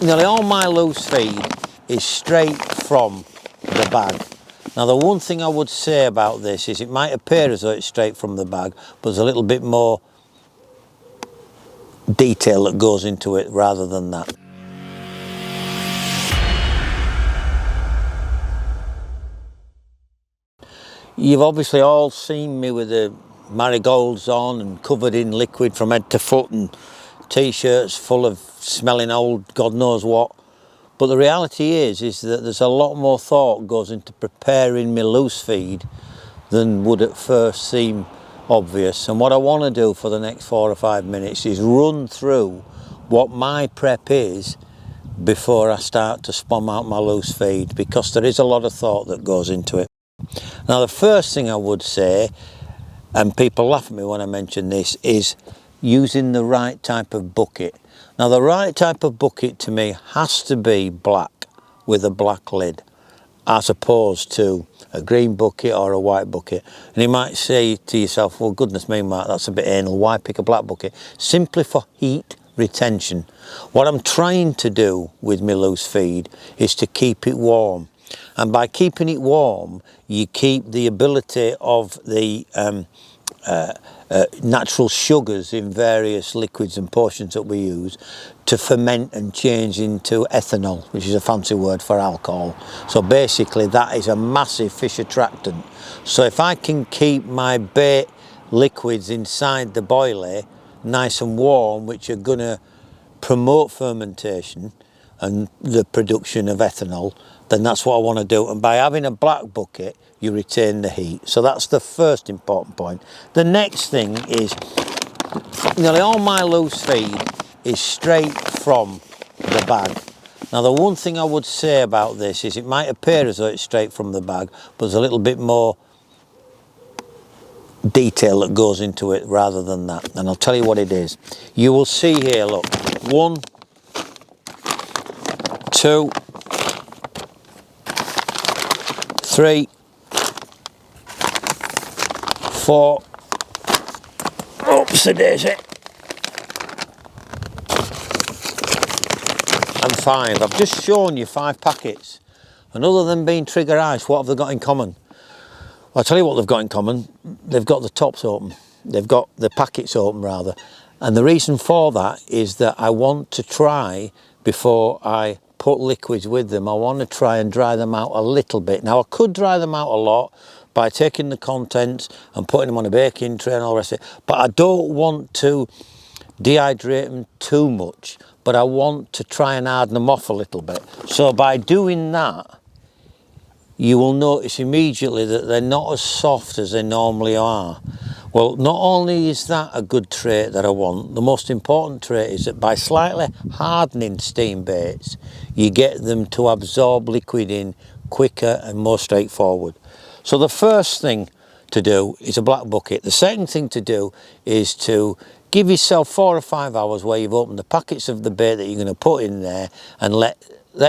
Nearly all my loose feed is straight from the bag. Now the one thing I would say about this is it might appear as though it's straight from the bag, but there's a little bit more detail that goes into it rather than that. You've obviously all seen me with the marigolds on and covered in liquid from head to foot and t-shirts full of smelling old God knows what. But the reality is that there's a lot more thought goes into preparing my loose feed than would at first seem obvious. And what I want to do for the next 4 or 5 minutes is run through what my prep is before I start to spum out my loose feed, because there is a lot of thought that goes into it. Now the first thing I would say, and people laugh at me when I mention this, is using the right type of bucket. Now the right type of bucket to me has to be black with a black lid, as opposed to a green bucket or a white bucket. And you might say to yourself, well goodness me Mark, that's a bit anal, why pick a black bucket? Simply for heat retention. What I'm trying to do with my loose feed is to keep it warm. And by keeping it warm, you keep the ability of the natural sugars in various liquids and potions that we use to ferment and change into ethanol, which is a fancy word for alcohol. So basically that is a massive fish attractant. So if I can keep my bait liquids inside the boilie nice and warm, which are going to promote fermentation and the production of ethanol, then that's what I want to do. And by having a black bucket, you retain the heat. So that's the first important point. The next thing is nearly all my loose feed is straight from the bag. Now the one thing I would say about this is it might appear as though it's straight from the bag, but there's a little bit more detail that goes into it rather than that. And I'll tell you what it is. You will see here, look, 1, 2, 3, 4, oopsie daisy, and 5. I've just shown you 5 packets, and other than being Trigga Ice, what have they got in common? Well, I'll tell you what they've got in common. They've got the tops open. They've got the packets open rather. And the reason for that is that I want to try, before I put liquids with them, I want to try and dry them out a little bit. Now I could dry them out a lot by taking the contents and putting them on a baking tray and all the rest of it, but I don't want to dehydrate them too much, but I want to try and harden them off a little bit. So by doing that, you will notice immediately that they're not as soft as they normally are. Well, not only is that a good trait that I want, the most important trait is that by slightly hardening steam baits, you get them to absorb liquid in quicker and more straightforward. So the first thing to do is a black bucket. The second thing to do is to give yourself 4 or 5 hours where you've opened the packets of the bait that you're going to put in there and let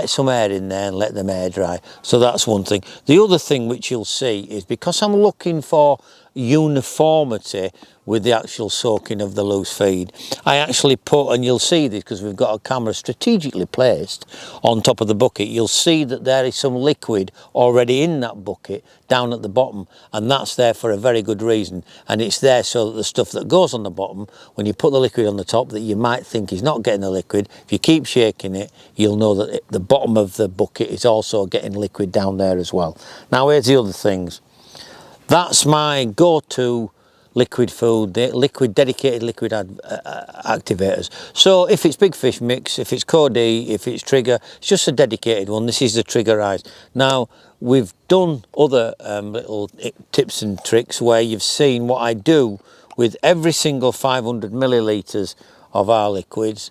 some air in there and let them air dry. So that's one thing. The other thing which you'll see is, because I'm looking for uniformity with the actual soaking of the loose feed, I actually put, and you'll see this because we've got a camera strategically placed on top of the bucket, you'll see that there is some liquid already in that bucket down at the bottom, and that's there for a very good reason. And it's there so that the stuff that goes on the bottom, when you put the liquid on the top that you might think is not getting the liquid, if you keep shaking it, you'll know that the bottom of the bucket is also getting liquid down there as well. Now here's the other things. That's my go-to liquid food, dedicated liquid activators. So if it's Big Fish Mix, if it's Cody, if it's Trigga, it's just a dedicated one. This is the Trigga Ice. Now we've done other little tips and tricks where you've seen what I do with every single 500 millilitres of our liquids.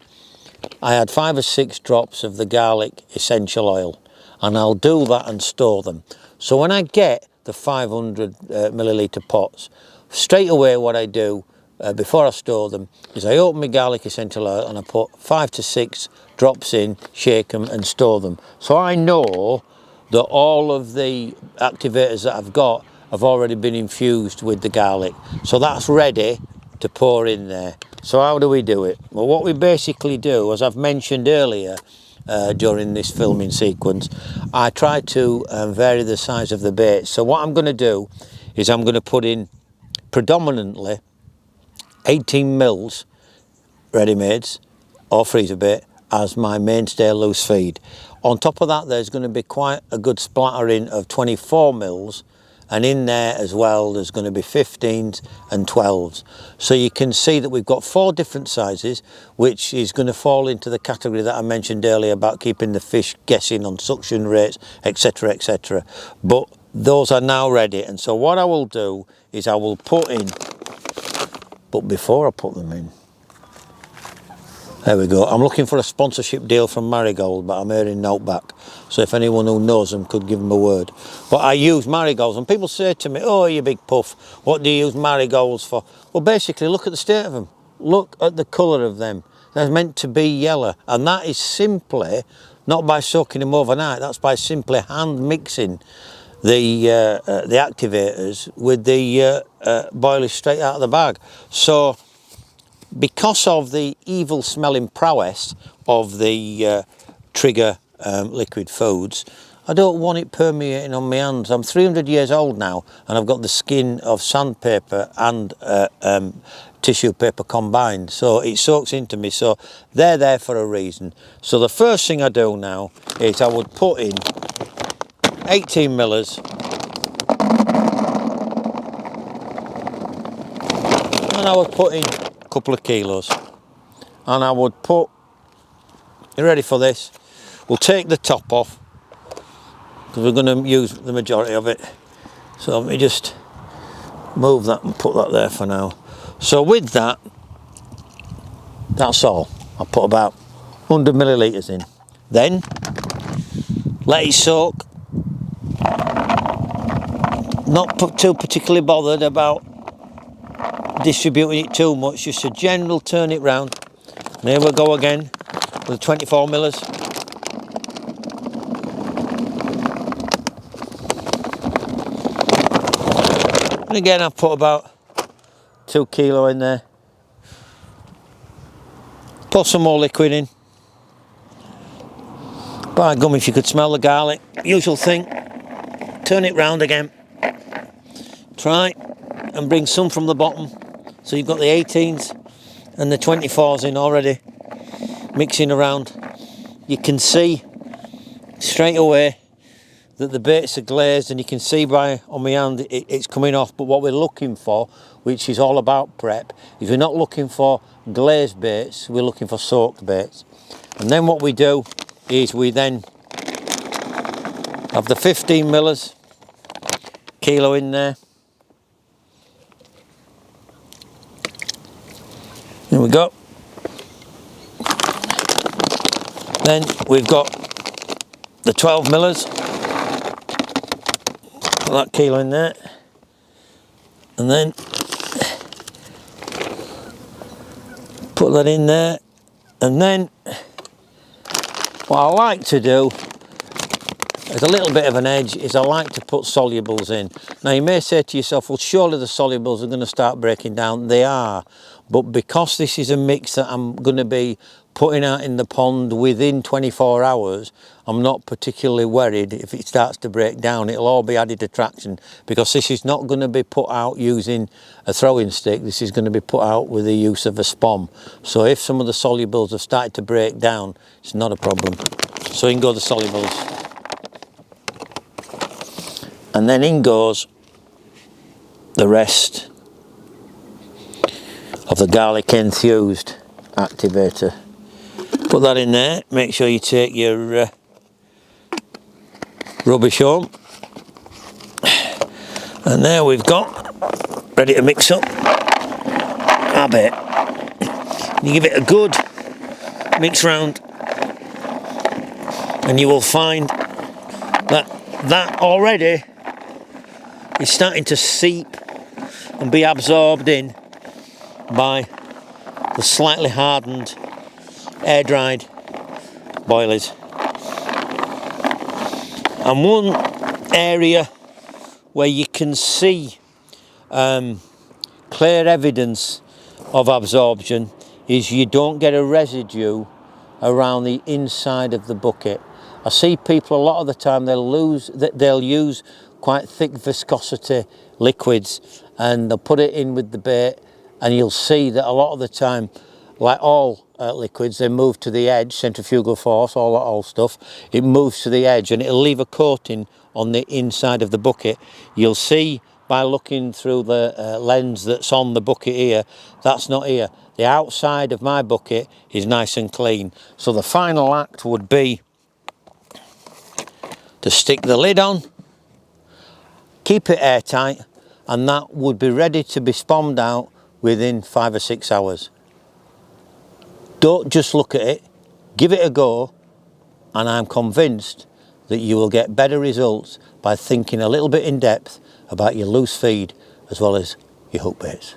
I had 5 or 6 drops of the garlic essential oil, and I'll do that and store them. So when I get the 500 millilitre pots, straight away what I do before I store them is I open my garlic essential oil and I put 5 to 6 drops in, shake them and store them. So I know that all of the activators that I've got have already been infused with the garlic. So that's ready to pour in there. So how do we do it? Well, what we basically do, as I've mentioned earlier, during this filming sequence, I try to vary the size of the bait. So what I'm going to do is I'm going to put in predominantly 18 mils ready-mades or freezer bait as my mainstay loose feed. On top of that, there's going to be quite a good splattering of 24 mils, and in there as well there's going to be 15s and 12s. So you can see that we've got 4 different sizes, which is going to fall into the category that I mentioned earlier about keeping the fish guessing on suction rates, etc, etc. But those are now ready, and so what I will do is I will put in, but before I put them in, there we go. I'm looking for a sponsorship deal from Marigold, but I'm hearing note back. So if anyone who knows them could give them a word. But I use Marigolds, and people say to me, oh, you big puff, what do you use Marigolds for? Well, basically, look at the state of them. Look at the colour of them. They're meant to be yellow. And that is simply, not by soaking them overnight, that's by simply hand mixing the activators with the Boilies straight out of the bag. So, because of the evil smelling prowess of the Trigga liquid foods, I don't want it permeating on my hands. I'm 300 years old now, and I've got the skin of sandpaper and tissue paper combined, so it soaks into me. So they're there for a reason. So the first thing I do now is I would put in 18 millers, and I would put in couple of kilos, and I would put, you ready for this? We'll take the top off because we're going to use the majority of it. So let me just move that and put that there for now. So with that, that's all. I'll put about 100 millilitres in. Then let it soak. Not too particularly bothered about distributing it too much, just a general turn it round. And here we go again with the 24 millers. And again, I've put about 2 kilo in there. Put some more liquid in. By gum, if you could smell the garlic, usual thing. Turn it round again. Try and bring some from the bottom. So you've got the 18s and the 24s in already, mixing around. You can see straight away that the baits are glazed, and you can see by on my hand it's coming off. But what we're looking for, which is all about prep, is we're not looking for glazed baits, we're looking for soaked baits. And then what we do is we then have the 15 millers, kilo in there. There we go. Then we've got the 12 millers. Put that kilo in there. And then put that in there. And then what I like to do, as a little bit of an edge, is I like to put solubles in. Now you may say to yourself, well, surely the solubles are going to start breaking down. They are. But because this is a mix that I'm going to be putting out in the pond within 24 hours, I'm not particularly worried if it starts to break down. It'll all be added attraction, because this is not going to be put out using a throwing stick. This is going to be put out with the use of a spom. So if some of the solubles have started to break down, it's not a problem. So in go the solubles. And then in goes the rest of the garlic enthused activator. Put that in there. Make sure you take your rubbish home. And there we've got, ready to mix up our bait. You give it a good mix round, and you will find that already is starting to seep and be absorbed in by the slightly hardened, air-dried boilies. And one area where you can see clear evidence of absorption is you don't get a residue around the inside of the bucket. I see people a lot of the time, they'll use quite thick viscosity liquids and they'll put it in with the bait, and you'll see that a lot of the time, like all liquids, they move to the edge, centrifugal force, all that old stuff, it moves to the edge and it'll leave a coating on the inside of the bucket. You'll see by looking through the lens that's on the bucket here, that's not here. The outside of my bucket is nice and clean. So the final act would be to stick the lid on, keep it airtight, and that would be ready to be spommed out within 5 or 6 hours. Don't just look at it, give it a go, and I'm convinced that you will get better results by thinking a little bit in depth about your loose feed as well as your hook baits.